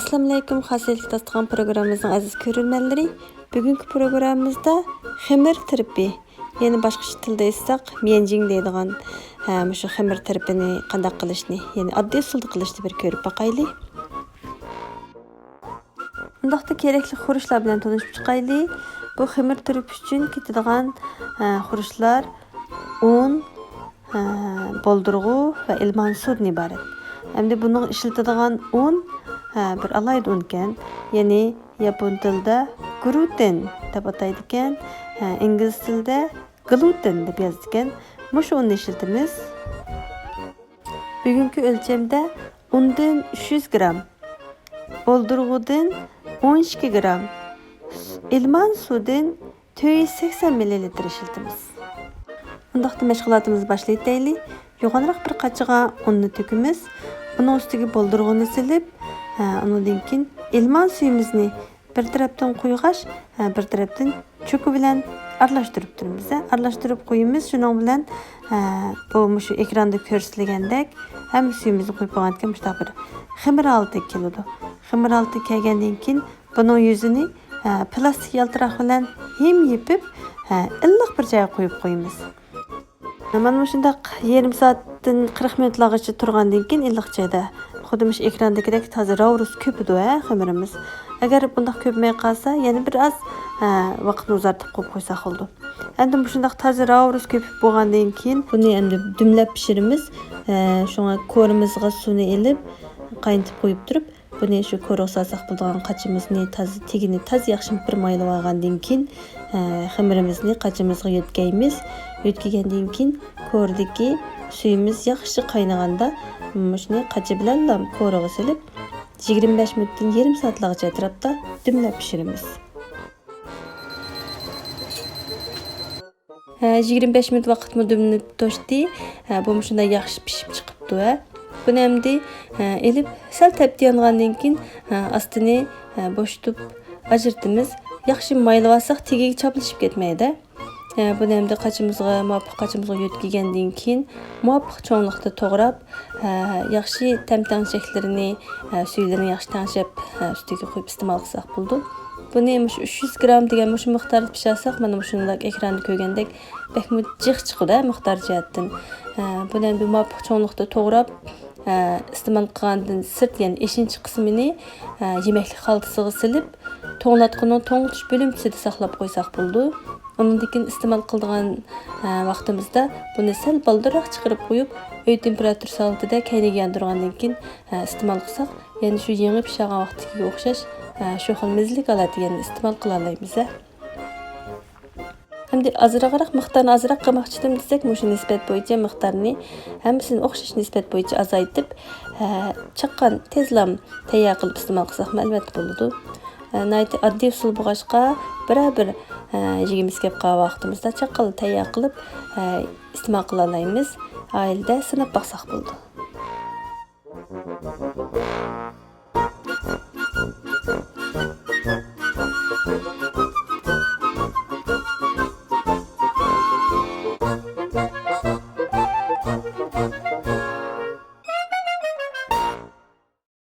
Assalamu alaykum, xasillik tasdiqan programımızın aziz görürmenleri. Bugünkü programımızda xemir tiripi, yani başqa tilde etsaq, mienjing deydigan şu xemir tiripini qandaq qilishni, yani oddiy usulda qilishni bir ko'rib baqayli. Undaqda kerakli xurishlar bilan tanishib chiqayli. Bu xemir tiripi uchun ketadigan xurishlar un, boldurg'u va ilman suvdan iborat. Hamda buning ishlatadigan un bir alayda un ekan, ya'ni yapon tilida gluten deb ataydi ekan, ingliz tilida gluten deb yozadi ekan. Mushu unni ishlatamiz. Bugungi o'lchamda undan 300 gram, boldurg'udan 12 gram, ilman suvdan 480 ml ishlatamiz. Undaqda mashg'ulotimizni boshlaylik. Yo'g'onroq bir qachiga unni to'kamiz. Uning ustiga boldurg'uni silib, undan keyin ilman suyimizni bir tarafdan qo'yg'ash, bir tarafdan cho'ki bilan aralashtirib turamiz. Aralashtirib qo'yamiz. Shuning bilan bu shu ekranda ko'rsatilgandek hamma suyimizni qo'yib qo'ygan ekan, mushta bir ximir olti keladi. Ximir olti kelgandan keyin buning yuzini plastik yaltiroq bilan yepib, illiq bir joyga qo'yib qo'yamiz. Mana shundaq yarim soatdan 40 minutlargacha turgandan keyin illiq joyda xuddi mush ekrandagidek toza ravrus ko'pidi xamirimiz. Agar bundaq ko'pmay qolsa, yana bir oz vaqtni uzartib qo'yib qo'ysak bo'ldi. Endi shundaq toza ravrus ko'pib bo'lgandan keyin buni endi dumlab pishiramiz. Shunga ko'rimizga suvni elib, qaynatib qo'yib turib, buni shu ko'rga solsak bo'lgan qachimizni tegini yaxshi bir maylab olgandan keyin xamirimizni qachimizga yetkaymiz. Yetkigandan keyin ko'rdagi suyimiz yaxshi qaynaganda shuni qachi bilan ko'rga silib 25 minutdan yarim soatlargacha atrofda dumlab pishiramiz. 25 minut vaqtmi dumlab to'shdi. Bu shunday yaxshi pishib chiqibdi. Buni endi elib sal tepdi yangandan keyin ostini bo'shatib ajirtimiz. Yaxshi maylab olsak tegiga chaplashib ketmaydi. Buni endi qachimizga yetkigandan keyin muvofiq cho'nliqda to'g'rab, yaxshi tam-tangshaklarini, suylarini yaxshi tangshab ustiga qo'yib iste'mol qilsak bo'ldi. Buni 300 gram degan shu miqdorda pishirsak, mana shunday ekranda ko'rgandek bakmi jiq chiqadi miqdor jihatdan. Buni endi muvofiq cho'nliqda to'g'rab iste'mol qilgandan sirt, ya'ni eshinchi qismini yemeklik xaltasiga silib, to'nglatqining to'ng'itish bo'limchasida saqlab qo'ysak bo'ldi. Ondan keyin iste'mol qilgan vaqtimizda buni sal baldirroq chiqarib qo'yib, uy temperatura soatida qaynaga yondirgandan keyin iste'mol qilsak, ya'ni shu yangi pishgan vaqtiga o'xshash shu xil mizlik oladigan iste'mol qila olamiz. Hamda azroqroq miqdorni azroq qilmoqchi edim desak, shu nisbat bo'yicha miqdorni hammasini o'xshash nisbat bo'yicha azaytib, chaqqan tezlam tayyor qilib iste'mol qilsak albatta bo'ladi. Nayt oddiy usul bo'lg'achqa bir yegimiz kelib qolgan vaqtimizda chaqqal tayyor qilib iste'mol qila olamiz. Oilada sinab baqsaq bo'ldi.